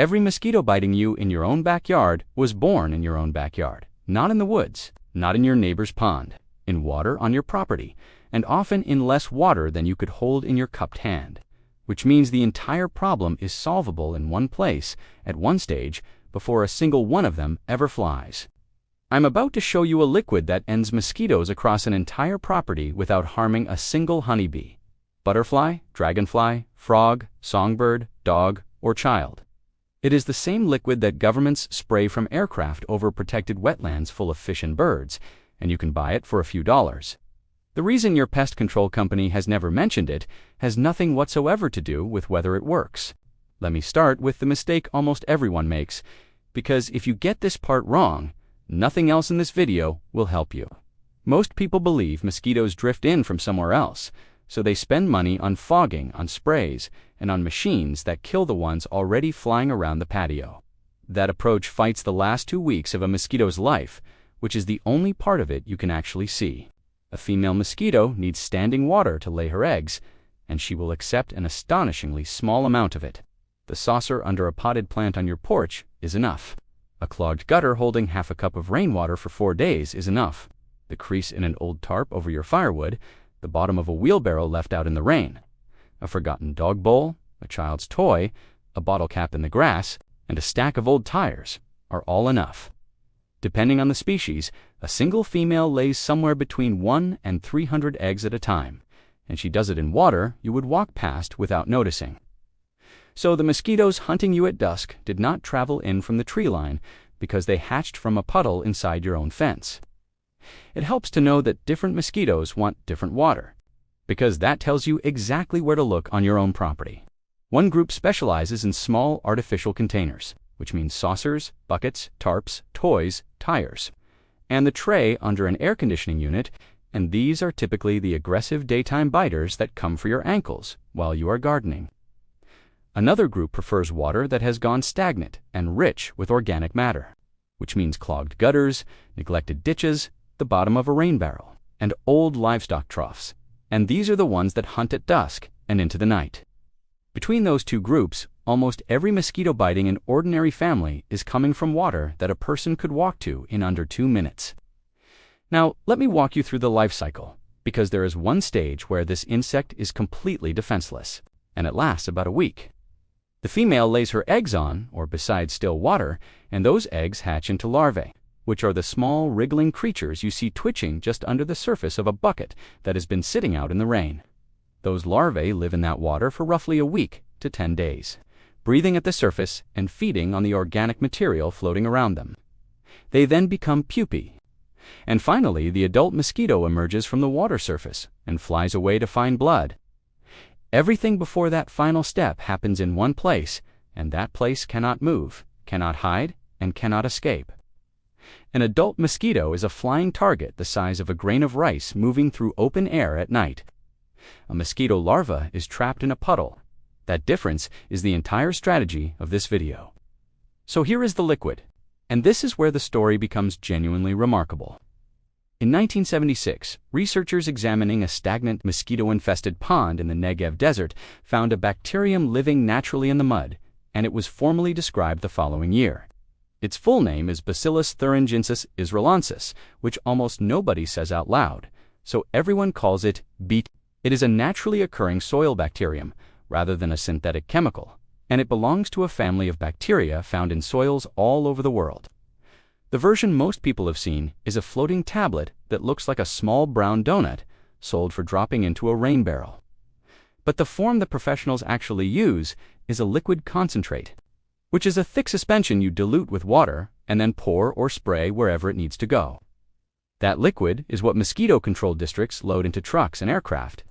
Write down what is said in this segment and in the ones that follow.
Every mosquito biting you in your own backyard was born in your own backyard, not in the woods, not in your neighbor's pond, in water on your property, and often in less water than you could hold in your cupped hand, which means the entire problem is solvable in one place, at one stage, before a single one of them ever flies. I'm about to show you a liquid that ends mosquitoes across an entire property without harming a single honeybee, butterfly, dragonfly, frog, songbird, dog, or child. It is the same liquid that governments spray from aircraft over protected wetlands full of fish and birds, and you can buy it for a few dollars. The reason your pest control company has never mentioned it has nothing whatsoever to do with whether it works. Let me start with the mistake almost everyone makes, because if you get this part wrong, nothing else in this video will help you. Most people believe mosquitoes drift in from somewhere else, so they spend money on fogging, on sprays, and on machines that kill the ones already flying around the patio. That approach fights the last 2 weeks of a mosquito's life, which is the only part of it you can actually see. A female mosquito needs standing water to lay her eggs, and she will accept an astonishingly small amount of it. The saucer under a potted plant on your porch is enough. A clogged gutter holding half a cup of rainwater for 4 days is enough. The crease in an old tarp over your firewood, the bottom of a wheelbarrow left out in the rain, a forgotten dog bowl, a child's toy, a bottle cap in the grass, and a stack of old tires are all enough. Depending on the species, a single female lays somewhere between 1 and 300 eggs at a time, and she does it in water you would walk past without noticing. So the mosquitoes hunting you at dusk did not travel in from the tree line because they hatched from a puddle inside your own fence. It helps to know that different mosquitoes want different water, because that tells you exactly where to look on your own property. One group specializes in small artificial containers, which means saucers, buckets, tarps, toys, tires, and the tray under an air conditioning unit, and these are typically the aggressive daytime biters that come for your ankles while you are gardening. Another group prefers water that has gone stagnant and rich with organic matter, which means clogged gutters, neglected ditches, the bottom of a rain barrel, and old livestock troughs, and these are the ones that hunt at dusk and into the night. Between those two groups, almost every mosquito biting an ordinary family is coming from water that a person could walk to in under 2 minutes. Now, let me walk you through the life cycle, because there is one stage where this insect is completely defenseless, and it lasts about a week. The female lays her eggs on, or beside still water, and those eggs hatch into larvae, which are the small wriggling creatures you see twitching just under the surface of a bucket that has been sitting out in the rain. Those larvae live in that water for roughly a week to 10 days, breathing at the surface and feeding on the organic material floating around them. They then become pupae. And finally, the adult mosquito emerges from the water surface and flies away to find blood. Everything before that final step happens in one place, and that place cannot move, cannot hide, and cannot escape. An adult mosquito is a flying target the size of a grain of rice moving through open air at night. A mosquito larva is trapped in a puddle. That difference is the entire strategy of this video. So here is the liquid, and this is where the story becomes genuinely remarkable. In 1976, researchers examining a stagnant mosquito-infested pond in the Negev desert found a bacterium living naturally in the mud, and it was formally described the following year. Its full name is Bacillus thuringiensis israelensis, which almost nobody says out loud, so everyone calls it BT. It is a naturally occurring soil bacterium, rather than a synthetic chemical, and it belongs to a family of bacteria found in soils all over the world. The version most people have seen is a floating tablet that looks like a small brown donut sold for dropping into a rain barrel. But the form that professionals actually use is a liquid concentrate, which is a thick suspension you dilute with water and then pour or spray wherever it needs to go. That liquid is what mosquito control districts load into trucks and aircraft,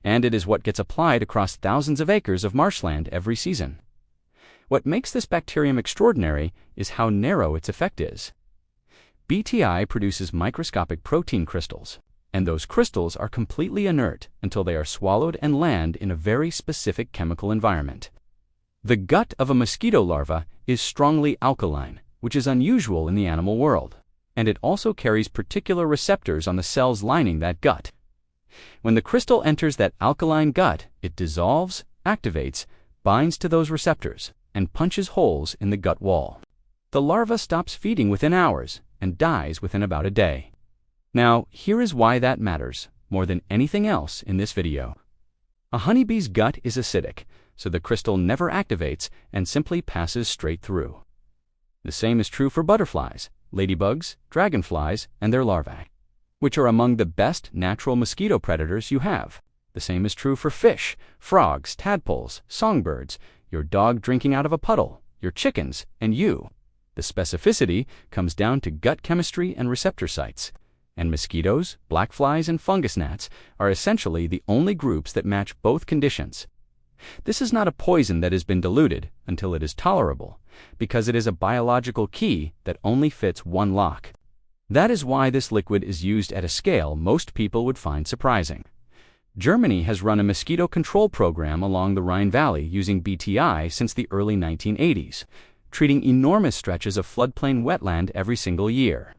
and it is what gets applied across thousands of acres of marshland every season. What makes this bacterium extraordinary is how narrow its effect is. BTI produces microscopic protein crystals, and those crystals are completely inert until they are swallowed and land in a very specific chemical environment. The gut of a mosquito larva is strongly alkaline, which is unusual in the animal world, and it also carries particular receptors on the cells lining that gut. When the crystal enters that alkaline gut, it dissolves, activates, binds to those receptors, and punches holes in the gut wall. The larva stops feeding within hours and dies within about a day. Now, here is why that matters more than anything else in this video. A honeybee's gut is acidic, so the crystal never activates and simply passes straight through. The same is true for butterflies, ladybugs, dragonflies, and their larvae, which are among the best natural mosquito predators you have. The same is true for fish, frogs, tadpoles, songbirds, your dog drinking out of a puddle, your chickens, and you. The specificity comes down to gut chemistry and receptor sites, and mosquitoes, black flies, and fungus gnats are essentially the only groups that match both conditions. This is not a poison that has been diluted until it is tolerable, because it is a biological key that only fits one lock. That is why this liquid is used at a scale most people would find surprising. Germany has run a mosquito control program along the Rhine Valley using BTI since the early 1980s, treating enormous stretches of floodplain wetland every single year.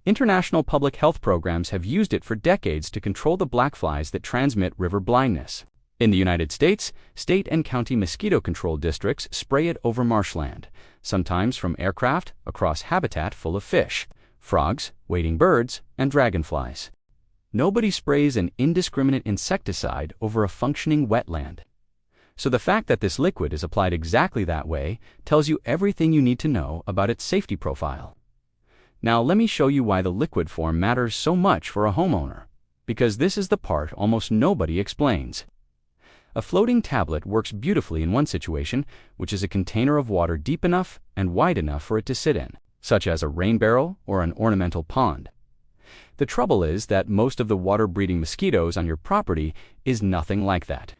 International public health programs have used it for decades to control the black flies that transmit river blindness. In the United States, state and county mosquito control districts spray it over marshland, sometimes from aircraft across habitat full of fish, frogs, wading birds, and dragonflies. Nobody sprays an indiscriminate insecticide over a functioning wetland. So the fact that this liquid is applied exactly that way tells you everything you need to know about its safety profile. Now let me show you why the liquid form matters so much for a homeowner, because this is the part almost nobody explains. A floating tablet works beautifully in one situation, which is a container of water deep enough and wide enough for it to sit in, such as a rain barrel or an ornamental pond. The trouble is that most of the water-breeding mosquitoes on your property is nothing like that.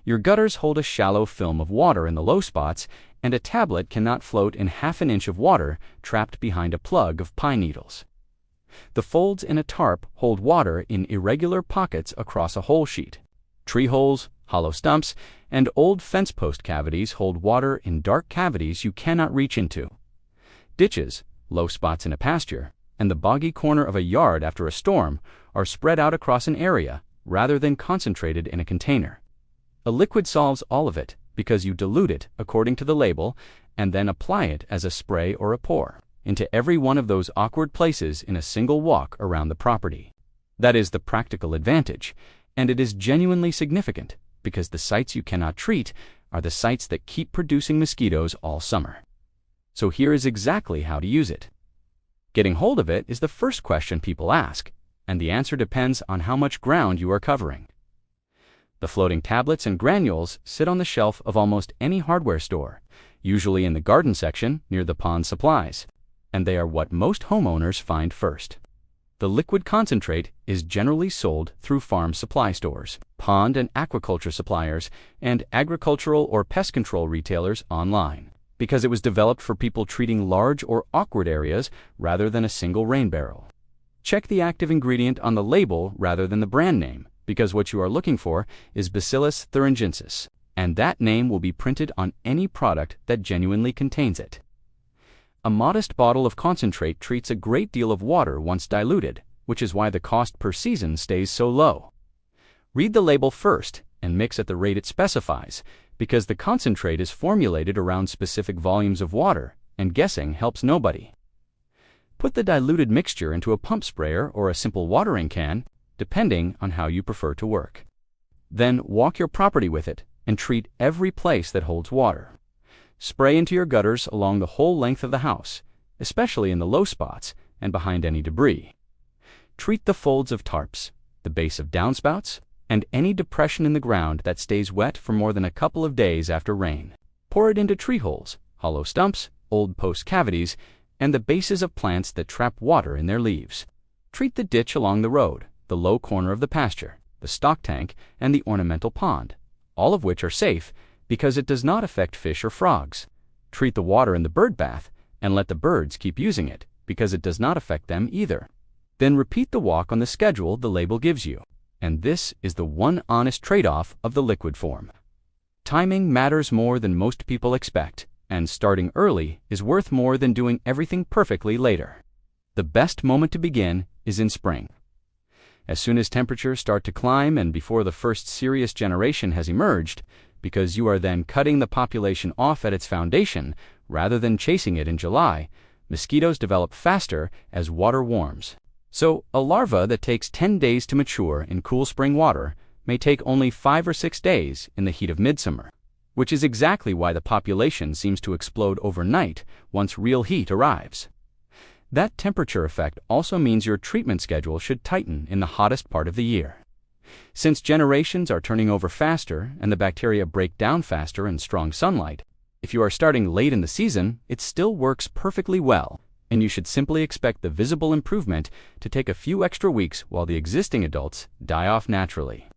Your gutters hold a shallow film of water in the low spots, and a tablet cannot float in half an inch of water trapped behind a plug of pine needles. The folds in a tarp hold water in irregular pockets across a hole sheet. Tree holes, hollow stumps, and old fence post cavities hold water in dark cavities you cannot reach into. Ditches, low spots in a pasture, and the boggy corner of a yard after a storm are spread out across an area rather than concentrated in a container. A liquid solves all of it because you dilute it according to the label and then apply it as a spray or a pour into every one of those awkward places in a single walk around the property. That is the practical advantage, and it is genuinely significant because the sites you cannot treat are the sites that keep producing mosquitoes all summer. So here is exactly how to use it. Getting hold of it is the first question people ask, and the answer depends on how much ground you are covering. The floating tablets and granules sit on the shelf of almost any hardware store, usually in the garden section near the pond supplies, and they are what most homeowners find first. The liquid concentrate is generally sold through farm supply stores, pond and aquaculture suppliers, and agricultural or pest control retailers online, because it was developed for people treating large or awkward areas rather than a single rain barrel. Check the active ingredient on the label rather than the brand name, because what you are looking for is Bacillus thuringiensis, and that name will be printed on any product that genuinely contains it. A modest bottle of concentrate treats a great deal of water once diluted, which is why the cost per season stays so low. Read the label first and mix at the rate it specifies, because the concentrate is formulated around specific volumes of water, and guessing helps nobody. Put the diluted mixture into a pump sprayer or a simple watering can, depending on how you prefer to work. Then walk your property with it and treat every place that holds water. Spray into your gutters along the whole length of the house, especially in the low spots and behind any debris. Treat the folds of tarps, the base of downspouts, and any depression in the ground that stays wet for more than a couple of days after rain. Pour it into tree holes, hollow stumps, old post cavities, and the bases of plants that trap water in their leaves. Treat the ditch along the road, the low corner of the pasture, the stock tank, and the ornamental pond, all of which are safe because it does not affect fish or frogs. Treat the water in the bird bath and let the birds keep using it because it does not affect them either. Then repeat the walk on the schedule the label gives you. And this is the one honest trade-off of the liquid form. Timing matters more than most people expect, and starting early is worth more than doing everything perfectly later. The best moment to begin is in spring. As soon as temperatures start to climb and before the first serious generation has emerged, because you are then cutting the population off at its foundation rather than chasing it in July. Mosquitoes develop faster as water warms. So, a larva that takes 10 days to mature in cool spring water may take only 5 or 6 days in the heat of midsummer, which is exactly why the population seems to explode overnight once real heat arrives. That temperature effect also means your treatment schedule should tighten in the hottest part of the year. Since generations are turning over faster and the bacteria break down faster in strong sunlight, if you are starting late in the season, it still works perfectly well, and you should simply expect the visible improvement to take a few extra weeks while the existing adults die off naturally.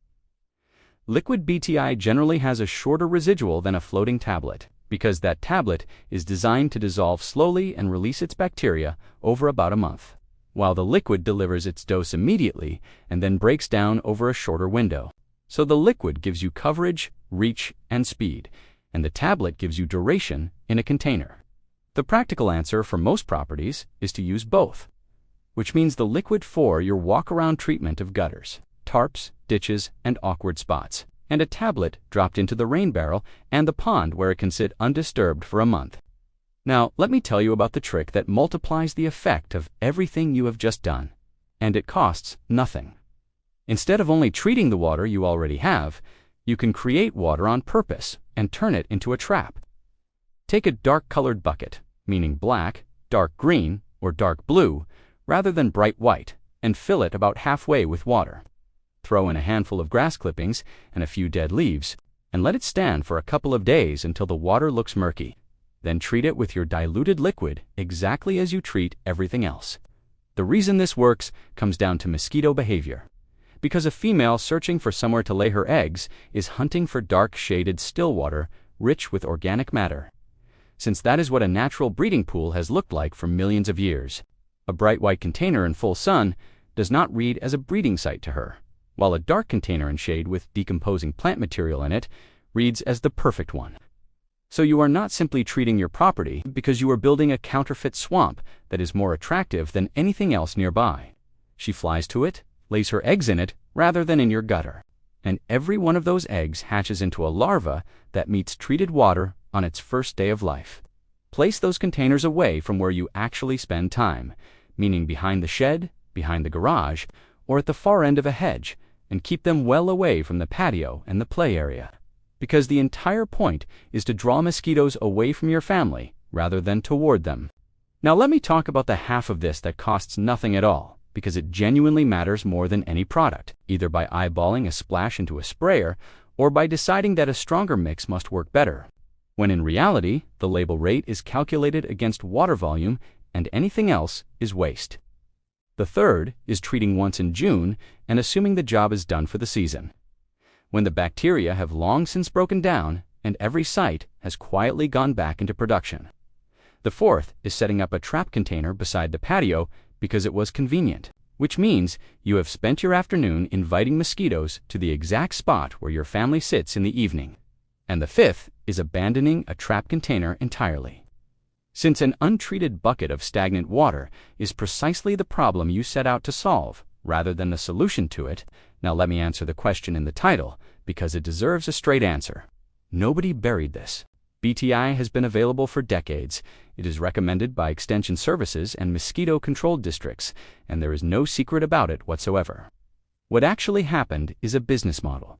Liquid BTI generally has a shorter residual than a floating tablet, because that tablet is designed to dissolve slowly and release its bacteria over about a month, while the liquid delivers its dose immediately and then breaks down over a shorter window. So the liquid gives you coverage, reach, and speed, and the tablet gives you duration in a container. The practical answer for most properties is to use both, which means the liquid for your walk-around treatment of gutters, tarps, ditches, and awkward spots, and a tablet dropped into the rain barrel and the pond where it can sit undisturbed for a month. Now, let me tell you about the trick that multiplies the effect of everything you have just done, and it costs nothing. Instead of only treating the water you already have, you can create water on purpose and turn it into a trap. Take a dark-colored bucket, meaning black, dark green, or dark blue, rather than bright white, and fill it about halfway with water. Throw in a handful of grass clippings and a few dead leaves, and let it stand for a couple of days until the water looks murky. Then treat it with your diluted liquid exactly as you treat everything else. The reason this works comes down to mosquito behavior, because a female searching for somewhere to lay her eggs is hunting for dark shaded still water rich with organic matter, since that is what a natural breeding pool has looked like for millions of years. A bright white container in full sun does not read as a breeding site to her, while a dark container in shade with decomposing plant material in it reads as the perfect one. So you are not simply treating your property because you are building a counterfeit swamp that is more attractive than anything else nearby. She flies to it, lays her eggs in it rather than in your gutter, and every one of those eggs hatches into a larva that meets treated water on its first day of life. Place those containers away from where you actually spend time, meaning behind the shed, behind the garage, or at the far end of a hedge, and keep them well away from the patio and the play area, because the entire point is to draw mosquitoes away from your family rather than toward them. Now let me talk about the half of this that costs nothing at all, because it genuinely matters more than any product, either by eyeballing a splash into a sprayer or by deciding that a stronger mix must work better, when in reality, the label rate is calculated against water volume and anything else is waste. The third is treating once in June and assuming the job is done for the season, when the bacteria have long since broken down and every site has quietly gone back into production. The fourth is setting up a trap container beside the patio because it was convenient, which means you have spent your afternoon inviting mosquitoes to the exact spot where your family sits in the evening. And the fifth is abandoning a trap container entirely, since an untreated bucket of stagnant water is precisely the problem you set out to solve, rather than the solution to it. Now let me answer the question in the title, because it deserves a straight answer. Nobody buried this. BTI has been available for decades. It is recommended by extension services and mosquito-controlled districts, and there is no secret about it whatsoever. What actually happened is a business model.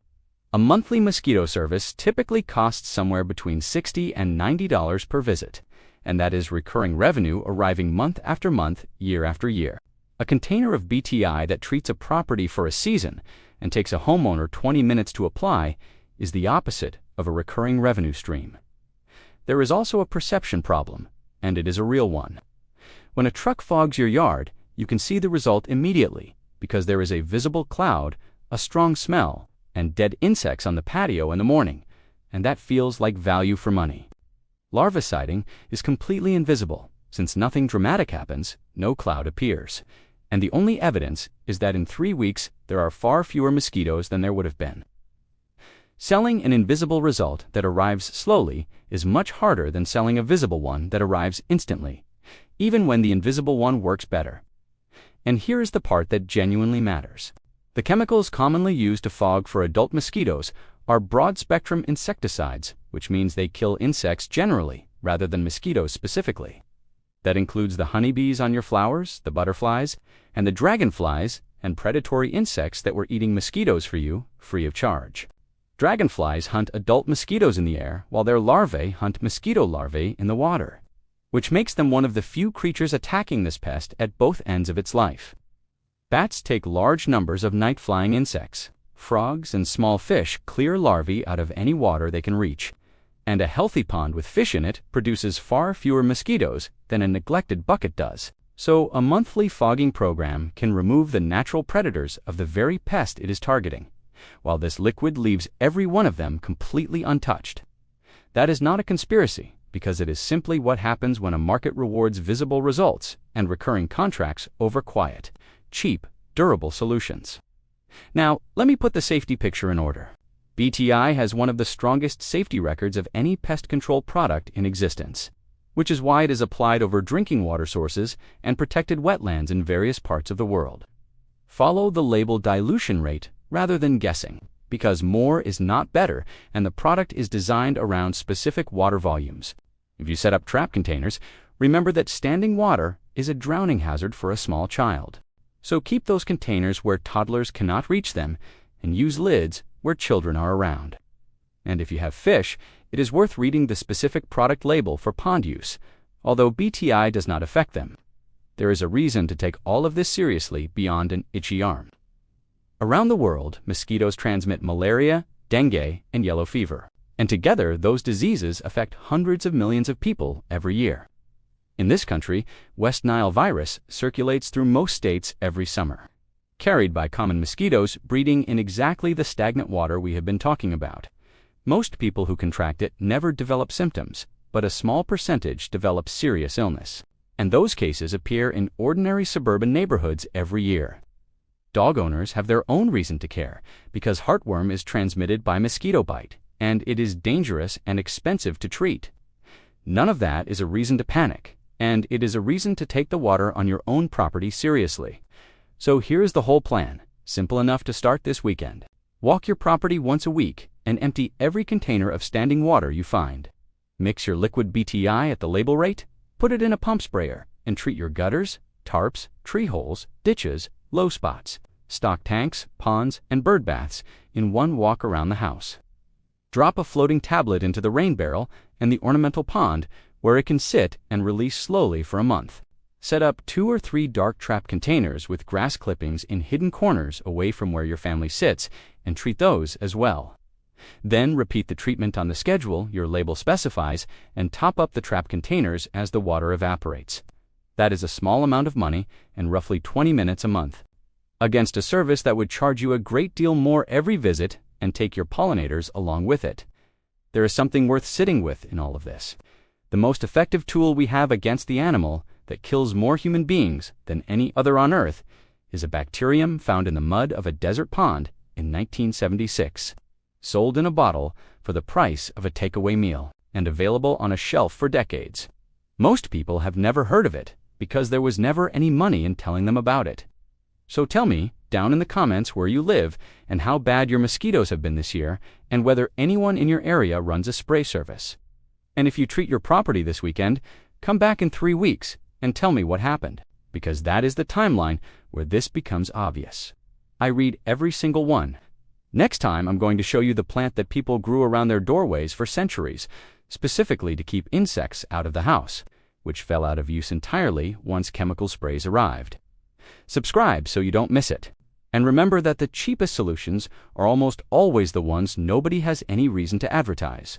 A monthly mosquito service typically costs somewhere between $60 and $90 per visit, and that is recurring revenue arriving month after month, year after year. A container of BTI that treats a property for a season and takes a homeowner 20 minutes to apply is the opposite of a recurring revenue stream. There is also a perception problem, and it is a real one. When a truck fogs your yard, you can see the result immediately because there is a visible cloud, a strong smell, and dead insects on the patio in the morning, and that feels like value for money. Larviciding is completely invisible. Since nothing dramatic happens, no cloud appears, and the only evidence is that in 3 weeks there are far fewer mosquitoes than there would have been. Selling an invisible result that arrives slowly is much harder than selling a visible one that arrives instantly, even when the invisible one works better. And here is the part that genuinely matters. The chemicals commonly used to fog for adult mosquitoes are broad-spectrum insecticides, which means they kill insects generally rather than mosquitoes specifically. That includes the honeybees on your flowers, the butterflies, and the dragonflies and predatory insects that were eating mosquitoes for you free of charge. Dragonflies hunt adult mosquitoes in the air, while their larvae hunt mosquito larvae in the water, which makes them one of the few creatures attacking this pest at both ends of its life. Bats take large numbers of night-flying insects. Frogs and small fish clear larvae out of any water they can reach, and a healthy pond with fish in it produces far fewer mosquitoes than a neglected bucket does. So a monthly fogging program can remove the natural predators of the very pest it is targeting, while this liquid leaves every one of them completely untouched. That is not a conspiracy, because it is simply what happens when a market rewards visible results and recurring contracts over quiet, cheap, durable solutions. Now, let me put the safety picture in order. BTI has one of the strongest safety records of any pest control product in existence, which is why it is applied over drinking water sources and protected wetlands in various parts of the world. Follow the label dilution rate rather than guessing, because more is not better and the product is designed around specific water volumes. If you set up trap containers, remember that standing water is a drowning hazard for a small child. So keep those containers where toddlers cannot reach them and use lids where children are around. And if you have fish, it is worth reading the specific product label for pond use, although BTI does not affect them. There is a reason to take all of this seriously beyond an itchy arm. Around the world, mosquitoes transmit malaria, dengue, and yellow fever, and together those diseases affect hundreds of millions of people every year. In this country, West Nile virus circulates through most states every summer, carried by common mosquitoes breeding in exactly the stagnant water we have been talking about. Most people who contract it never develop symptoms, but a small percentage develop serious illness, and those cases appear in ordinary suburban neighborhoods every year. Dog owners have their own reason to care, because heartworm is transmitted by mosquito bite, and it is dangerous and expensive to treat. None of that is a reason to panic, and it is a reason to take the water on your own property seriously. So here's the whole plan, simple enough to start this weekend. Walk your property once a week and empty every container of standing water you find. Mix your liquid BTI at the label rate, put it in a pump sprayer, and treat your gutters, tarps, tree holes, ditches, low spots, stock tanks, ponds, and bird baths in one walk around the house. Drop a floating tablet into the rain barrel and the ornamental pond, where it can sit and release slowly for a month. Set up 2 or 3 dark trap containers with grass clippings in hidden corners away from where your family sits, and treat those as well. Then repeat the treatment on the schedule your label specifies and top up the trap containers as the water evaporates. That is a small amount of money and roughly 20 minutes a month, against a service that would charge you a great deal more every visit and take your pollinators along with it. There is something worth sitting with in all of this. The most effective tool we have against the animal that kills more human beings than any other on Earth is a bacterium found in the mud of a desert pond in 1976, sold in a bottle for the price of a takeaway meal, and available on a shelf for decades. Most people have never heard of it because there was never any money in telling them about it. So tell me down in the comments where you live and how bad your mosquitoes have been this year, and whether anyone in your area runs a spray service. And if you treat your property this weekend, come back in 3 weeks and tell me what happened, because that is the timeline where this becomes obvious. I read every single one. Next time, I'm going to show you the plant that people grew around their doorways for centuries, specifically to keep insects out of the house, which fell out of use entirely once chemical sprays arrived. Subscribe so you don't miss it. And remember that the cheapest solutions are almost always the ones nobody has any reason to advertise.